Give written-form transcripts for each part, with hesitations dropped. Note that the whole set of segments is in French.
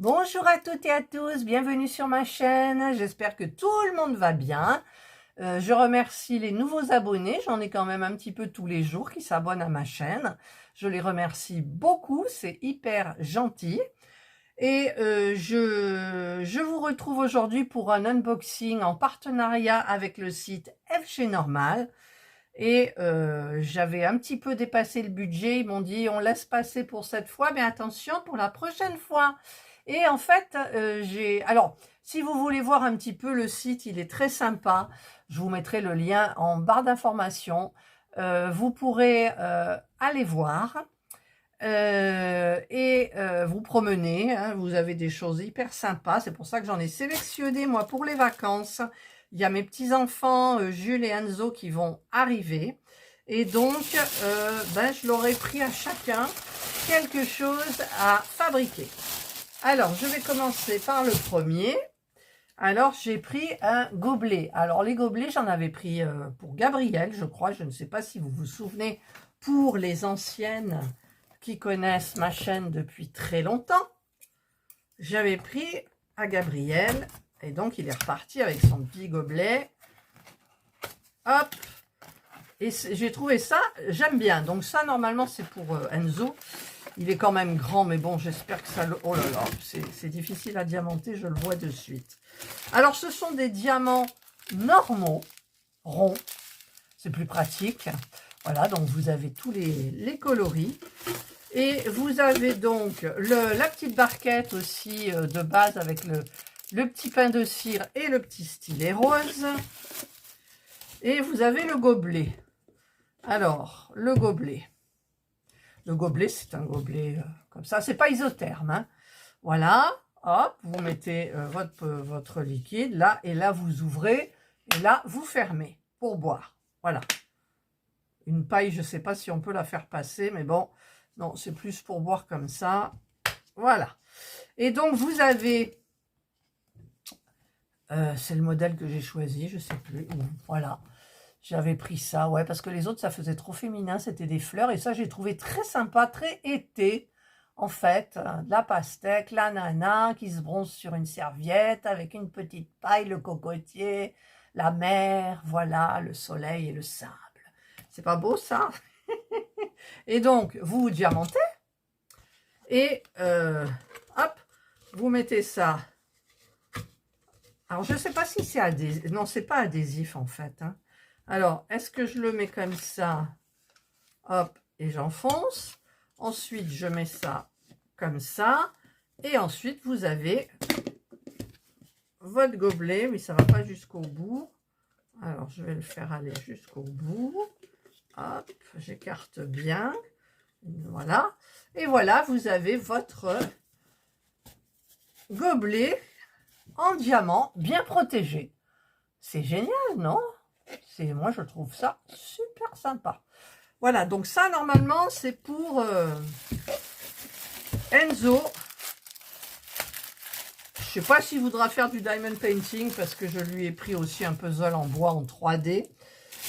Bonjour à toutes et à tous, bienvenue sur ma chaîne, j'espère que tout le monde va bien. Je remercie les nouveaux abonnés, j'en ai quand même un petit peu tous les jours qui s'abonnent à ma chaîne. Je les remercie beaucoup, c'est hyper gentil. Et je vous retrouve aujourd'hui pour un unboxing en partenariat avec le site FG Normal. Et j'avais un petit peu dépassé le budget, ils m'ont dit on laisse passer pour cette fois, mais attention pour la prochaine fois. Et en fait, alors, si vous voulez voir un petit peu le site, il est très sympa. Je vous mettrai le lien en barre d'information. Vous pourrez aller voir vous promener. Hein, vous avez des choses hyper sympas. C'est pour ça que j'en ai sélectionné, moi, pour les vacances. Il y a mes petits-enfants, Jules et Enzo, qui vont arriver. Et donc, je leur ai pris à chacun quelque chose à fabriquer. Alors, je vais commencer par le premier. Alors, j'ai pris un gobelet. Alors, les gobelets, j'en avais pris pour Gabriel, je crois. Je ne sais pas si vous vous souvenez, pour les anciennes qui connaissent ma chaîne depuis très longtemps. J'avais pris à Gabriel. Et donc, il est reparti avec son petit gobelet. Hop. Et j'ai trouvé ça, j'aime bien. Donc, ça, normalement, c'est pour Enzo. Il est quand même grand, mais bon, j'espère que ça le... Oh là là, c'est difficile à diamanter, je le vois de suite. Alors, ce sont des diamants normaux, ronds. C'est plus pratique. Voilà, donc vous avez tous les coloris. Et vous avez donc la petite barquette aussi de base avec le petit pain de cire et le petit stylet rose. Et vous avez le gobelet. Alors, le gobelet. Le gobelet, c'est un gobelet comme ça. C'est pas isotherme. Hein. Voilà. Hop, vous mettez votre liquide là. Et là, vous ouvrez. Et là, vous fermez pour boire. Voilà. Une paille, je ne sais pas si on peut la faire passer. Mais bon, non, c'est plus pour boire comme ça. Voilà. Et donc, vous avez... c'est le modèle que j'ai choisi. Je ne sais plus. Voilà. J'avais pris ça, ouais, parce que les autres, ça faisait trop féminin, c'était des fleurs. Et ça, j'ai trouvé très sympa, très été, en fait. De la pastèque, la nana qui se bronze sur une serviette avec une petite paille, le cocotier, la mer, voilà, le soleil et le sable. C'est pas beau, ça? Et donc, vous diamantez. Et, hop, vous mettez ça. Alors, je ne sais pas si c'est adhésif. Non, c'est pas adhésif, en fait, hein. Alors, est-ce que je le mets comme ça? Hop, et j'enfonce. Ensuite, je mets ça comme ça. Et ensuite, vous avez votre gobelet, mais ça ne va pas jusqu'au bout. Alors, je vais le faire aller jusqu'au bout. Hop, j'écarte bien. Voilà. Et voilà, vous avez votre gobelet en diamant bien protégé. C'est génial, non? Moi, je trouve ça super sympa. Voilà, donc ça, normalement, c'est pour Enzo. Je sais pas s'il voudra faire du diamond painting, parce que je lui ai pris aussi un puzzle en bois en 3D.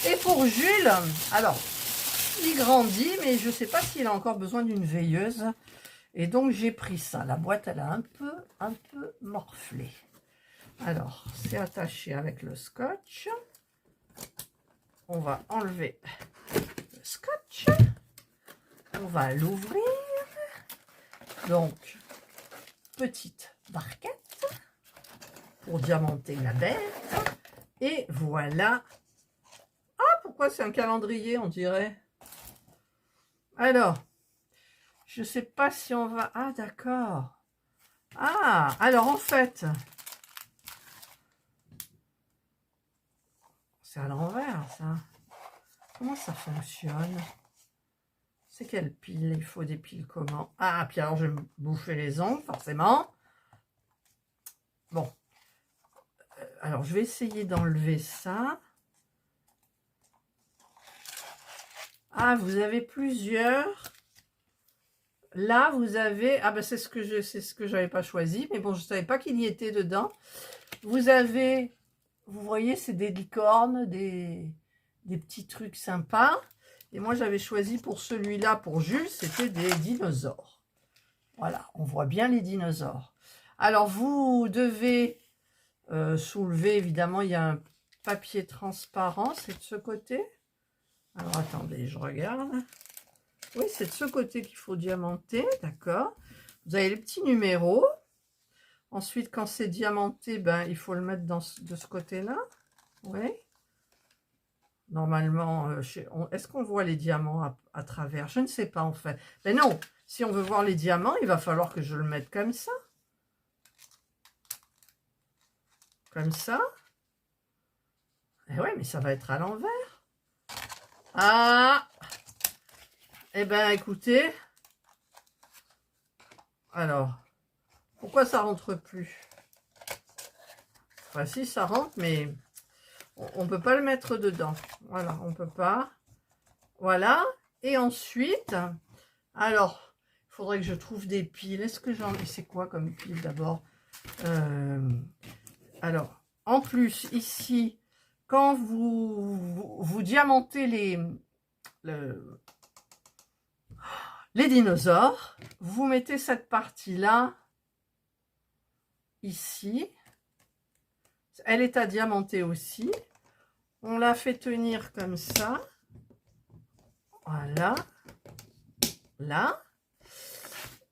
Et pour Jules, alors, il grandit, mais je sais pas s'il a encore besoin d'une veilleuse. Et donc, j'ai pris ça. La boîte, elle a un peu morflé. Alors, c'est attaché avec le scotch. On va enlever le scotch. On va l'ouvrir. Donc, petite barquette pour diamanter la bête. Et voilà. Ah, pourquoi c'est un calendrier, on dirait? Alors, je ne sais pas si on va... Ah, d'accord. Ah, alors en fait... C'est à l'envers, ça. Comment ça fonctionne? C'est quelle pile? Il faut des piles comment? Ah, puis alors je vais me bouffer les ongles, forcément. Bon. Alors, je vais essayer d'enlever ça. Ah, vous avez plusieurs. Là, vous avez... Ah, ben c'est ce que j'avais pas choisi. Mais bon, je ne savais pas qu'il y était dedans. Vous avez... Vous voyez, c'est des licornes, des petits trucs sympas. Et moi, j'avais choisi pour celui-là, pour Jules, c'était des dinosaures. Voilà, on voit bien les dinosaures. Alors, vous devez soulever, évidemment, il y a un papier transparent, c'est de ce côté. Alors, attendez, je regarde. Oui, c'est de ce côté qu'il faut diamanter, d'accord. Vous avez les petits numéros. Ensuite, quand c'est diamanté, ben, il faut le mettre de ce côté-là. Oui. Normalement, est-ce qu'on voit les diamants à travers? Je ne sais pas, en fait. Mais non, si on veut voir les diamants, il va falloir que je le mette comme ça. Comme ça. Eh oui, mais ça va être à l'envers. Ah! Eh bien, écoutez. Alors, pourquoi ça rentre plus? Enfin, si, ça rentre, mais on ne peut pas le mettre dedans. Voilà, on ne peut pas. Voilà. Et ensuite, alors, il faudrait que je trouve des piles. Est-ce que j'en ai? C'est quoi comme pile d'abord? Alors, en plus, ici, quand vous diamantez les dinosaures, vous mettez cette partie-là ici. Elle est à diamanter aussi. On la fait tenir comme ça. Voilà. Là.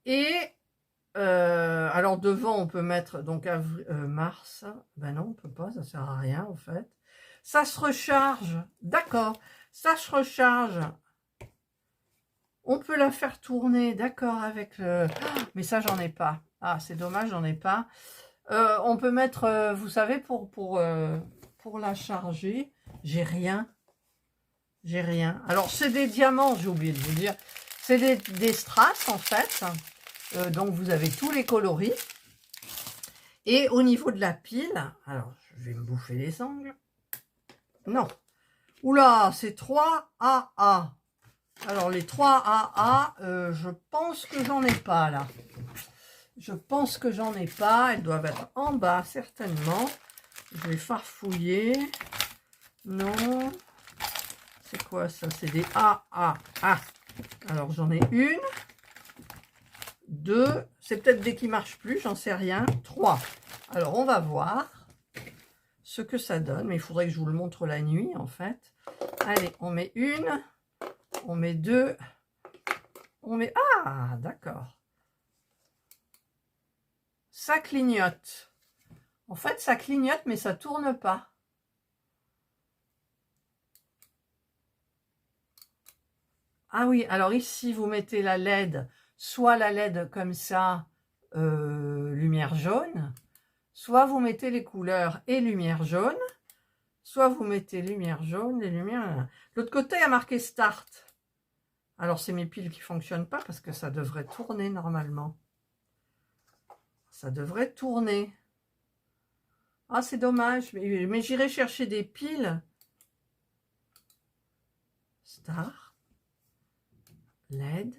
Et alors devant, on peut mettre donc mars. Ben non, on peut pas, ça sert à rien en fait. Ça se recharge. D'accord. Ça se recharge. On peut la faire tourner, d'accord, avec le... mais ça, j'en ai pas. Ah, c'est dommage, j'en ai pas. On peut mettre, vous savez, pour la charger, j'ai rien. J'ai rien. Alors, c'est des diamants, j'ai oublié de vous dire. C'est des strass, en fait. Donc, vous avez tous les coloris. Et au niveau de la pile, alors, je vais me bouffer les ongles. Non. Oula, c'est 3 AA. Alors, les 3 AA, je pense que j'en ai pas, là. Je pense que j'en ai pas. Elles doivent être en bas, certainement. Je vais farfouiller. Non. C'est quoi ça? C'est des AA. Ah. Alors, j'en ai une. 2. C'est peut-être des qui ne marchent plus, j'en sais rien. 3. Alors, on va voir ce que ça donne. Mais il faudrait que je vous le montre la nuit, en fait. Allez, on met une. On met 2. On met... Ah, d'accord. Ça clignote. En fait, ça clignote, mais ça tourne pas. Ah oui, alors ici, vous mettez la LED, soit la LED comme ça, lumière jaune, soit vous mettez les couleurs et lumière jaune, soit vous mettez lumière jaune, les lumières... L'autre côté, il y a marqué Start. Alors, c'est mes piles qui ne fonctionnent pas parce que ça devrait tourner normalement. Ça devrait tourner. Ah, c'est dommage, mais j'irai chercher des piles. Start. LED.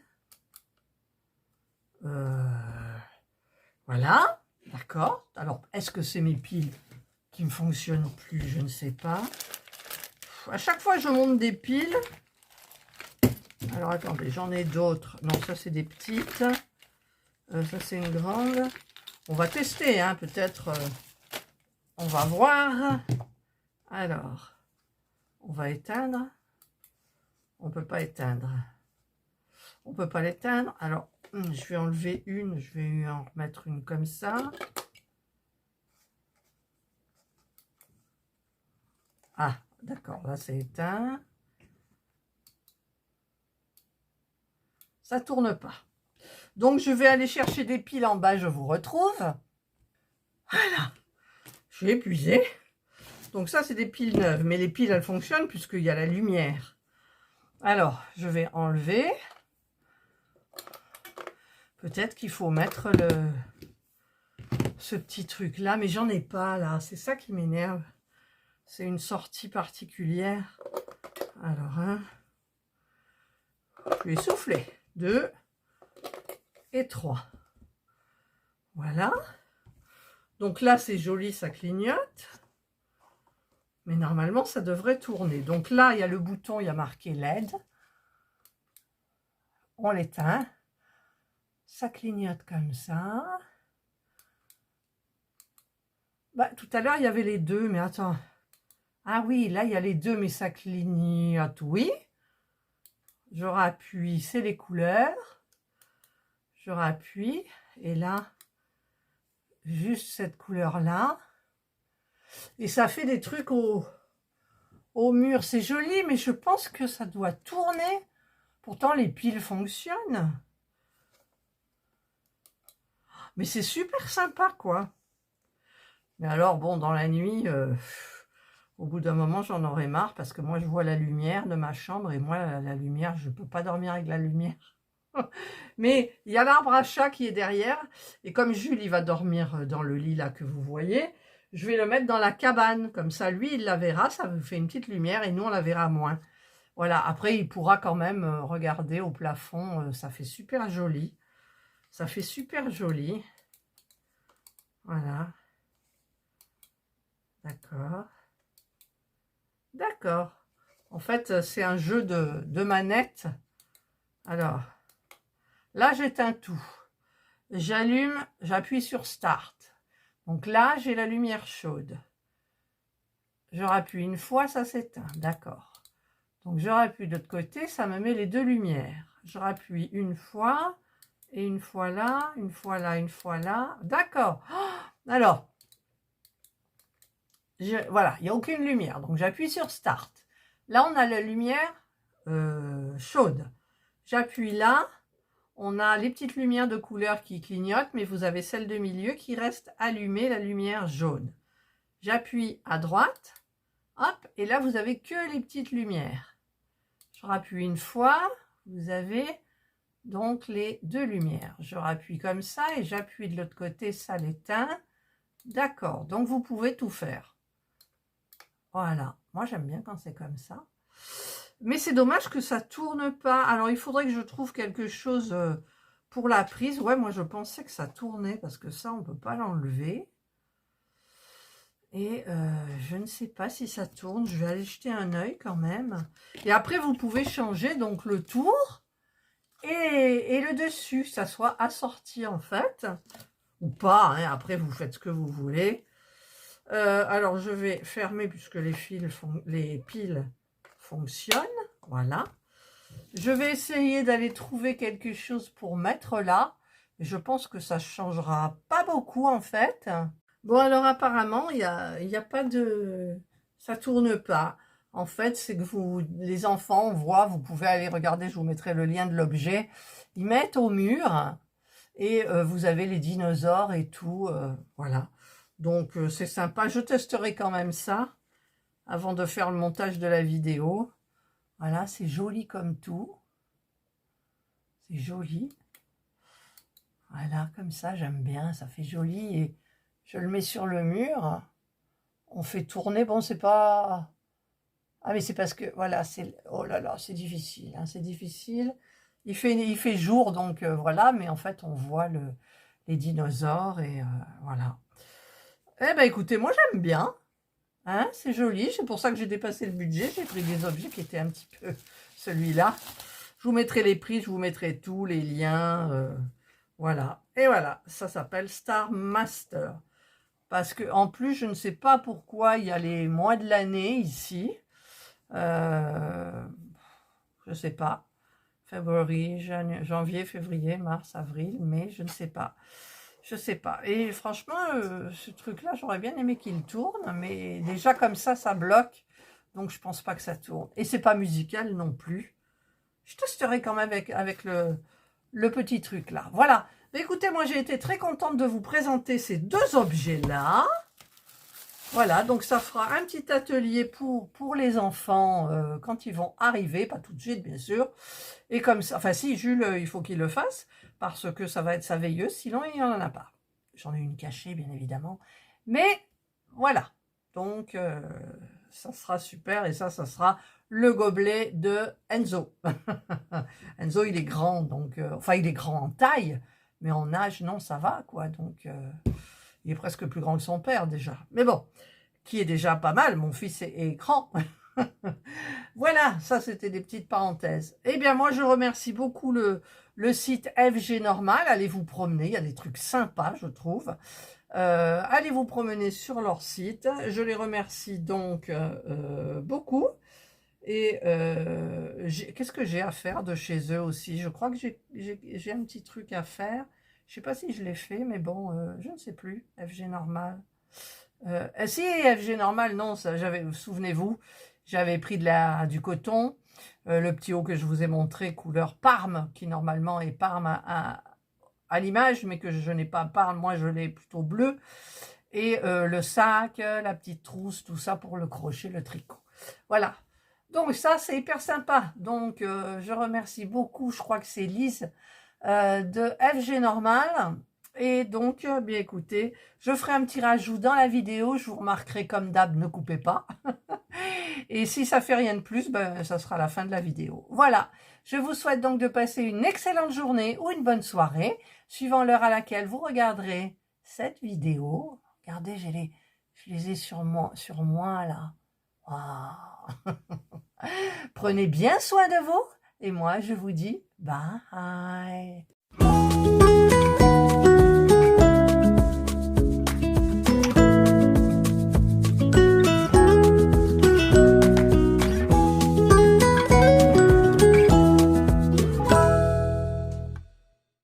Voilà, d'accord. Alors, est-ce que c'est mes piles qui ne fonctionnent plus? Je ne sais pas. À chaque fois, je monte des piles. Alors, attendez, j'en ai d'autres. Non, ça, c'est des petites. Ça, c'est une grande. On va tester, hein, peut-être. On va voir. Alors, on va éteindre. On ne peut pas éteindre. On ne peut pas l'éteindre. Alors, je vais enlever une. Je vais en remettre une comme ça. Ah, d'accord. Là, c'est éteint. Ça ne tourne pas. Donc, je vais aller chercher des piles en bas. Je vous retrouve. Voilà. Je suis épuisée. Donc, ça, c'est des piles neuves. Mais les piles, elles fonctionnent puisqu'il y a la lumière. Alors, je vais enlever. Peut-être qu'il faut mettre ce petit truc-là. Mais j'en ai pas, là. C'est ça qui m'énerve. C'est une sortie particulière. Alors, je vais souffler. 2 et 3. Voilà. Donc là, c'est joli, ça clignote. Mais normalement, ça devrait tourner. Donc là, il y a le bouton, il y a marqué LED. On l'éteint. Ça clignote comme ça. Bah, tout à l'heure, il y avait les deux, mais attends. Ah oui, là, il y a les deux, mais ça clignote. Oui. Je rappuie, c'est les couleurs. Je rappuie. Et là, juste cette couleur-là. Et ça fait des trucs au mur. C'est joli, mais je pense que ça doit tourner. Pourtant, les piles fonctionnent. Mais c'est super sympa, quoi. Mais alors, bon, dans la nuit, au bout d'un moment, j'en aurais marre parce que moi, je vois la lumière de ma chambre et moi, la lumière, je ne peux pas dormir avec la lumière. Mais il y a l'arbre à chat qui est derrière et comme Jules, il va dormir dans le lit là que vous voyez, je vais le mettre dans la cabane. Comme ça, lui, il la verra, ça vous fait une petite lumière et nous, on la verra moins. Voilà, après, il pourra quand même regarder au plafond. Ça fait super joli. Ça fait super joli. Voilà. D'accord. D'accord. En fait, c'est un jeu de manettes. Alors, là, j'éteins tout. J'allume, j'appuie sur Start. Donc là, j'ai la lumière chaude. Je rappuie une fois, ça s'éteint. D'accord. Donc, je rappuie de l'autre côté, ça me met les deux lumières. Je rappuie une fois, et une fois là, une fois là, une fois là. D'accord. Alors, voilà, il n'y a aucune lumière. Donc, j'appuie sur Start. Là, on a la lumière chaude. J'appuie là. On a les petites lumières de couleur qui clignotent, mais vous avez celle de milieu qui reste allumée, la lumière jaune. J'appuie à droite. Hop, et là, vous avez que les petites lumières. Je rappuie une fois. Vous avez donc les deux lumières. Je rappuie comme ça et j'appuie de l'autre côté, ça l'éteint. D'accord, donc vous pouvez tout faire. Voilà, moi j'aime bien quand c'est comme ça. Mais c'est dommage que ça tourne pas. Alors il faudrait que je trouve quelque chose pour la prise. Ouais, moi je pensais que ça tournait parce que ça on peut pas l'enlever. Et je ne sais pas si ça tourne. Je vais aller jeter un œil quand même. Et après vous pouvez changer donc le tour et le dessus. Ça soit assorti en fait. Ou pas, hein. Après vous faites ce que vous voulez. Alors je vais fermer puisque les piles fonctionnent. Voilà. Je vais essayer d'aller trouver quelque chose pour mettre là. Je pense que ça ne changera pas beaucoup en fait. Bon alors apparemment, il y a pas de... Ça tourne pas. En fait, c'est que les enfants, on voit, vous pouvez aller regarder, je vous mettrai le lien de l'objet. Ils mettent au mur et vous avez les dinosaures et tout. Voilà. Donc c'est sympa. Je testerai quand même ça avant de faire le montage de la vidéo. Voilà, c'est joli comme tout. C'est joli. Voilà, comme ça, j'aime bien. Ça fait joli. Et je le mets sur le mur. On fait tourner. Bon, c'est pas... Ah, mais c'est parce que... Voilà, c'est... Oh là là, c'est difficile. Hein, c'est difficile. Il fait jour, donc voilà. Mais en fait, on voit les dinosaures. Et voilà. Eh ben, écoutez, moi, j'aime bien. Hein, c'est joli. C'est pour ça que j'ai dépassé le budget. J'ai pris des objets qui étaient un petit peu celui-là. Je vous mettrai les prix, je vous mettrai tous les liens. Voilà. Et voilà, ça s'appelle Star Master. Parce que en plus, je ne sais pas pourquoi il y a les mois de l'année ici. Je ne sais pas. Janvier, février, mars, avril, mai, je ne sais pas. Je ne sais pas. Et franchement, ce truc-là, j'aurais bien aimé qu'il tourne. Mais déjà, comme ça bloque. Donc, je pense pas que ça tourne. Et c'est pas musical non plus. Je testerai quand même avec le petit truc là. Voilà. Mais écoutez, moi j'ai été très contente de vous présenter ces deux objets-là. Voilà, donc ça fera un petit atelier pour les enfants quand ils vont arriver, pas tout de suite bien sûr. Et comme ça, enfin si Jules, il faut qu'il le fasse, parce que ça va être sa veilleuse, sinon il n'y en a pas. J'en ai une cachée bien évidemment. Mais voilà, donc ça sera super et ça sera le gobelet de Enzo. Enzo, il est grand, donc... enfin, il est grand en taille, mais en âge, non, ça va, quoi. Donc, il est presque plus grand que son père, déjà. Mais bon, qui est déjà pas mal. Mon fils est grand. Voilà, ça, c'était des petites parenthèses. Eh bien, moi, je remercie beaucoup le site FG Normal, allez vous promener, il y a des trucs sympas, je trouve. Allez vous promener sur leur site. Je les remercie donc beaucoup. Et qu'est-ce que j'ai à faire de chez eux aussi? Je crois que j'ai un petit truc à faire. Je sais pas si je l'ai fait, mais bon, je ne sais plus. FG Normal. Si, FG Normal, non, souvenez-vous, j'avais pris du coton, le petit haut que je vous ai montré, couleur Parme, qui normalement est Parme à l'image, mais que je n'ai pas Parme, moi je l'ai plutôt bleu. Et le sac, la petite trousse, tout ça pour le crochet, le tricot. Voilà. Donc ça, c'est hyper sympa. Donc, je remercie beaucoup, je crois que c'est Lise, de FG Normal. Et donc, bien écoutez, je ferai un petit rajout dans la vidéo. Je vous remarquerai comme d'hab, ne coupez pas. Et si ça fait rien de plus, ben, ça sera la fin de la vidéo. Voilà. Je vous souhaite donc de passer une excellente journée ou une bonne soirée, suivant l'heure à laquelle vous regarderez cette vidéo. Regardez, je les ai sur moi là. Waouh. Prenez bien soin de vous et moi je vous dis bye.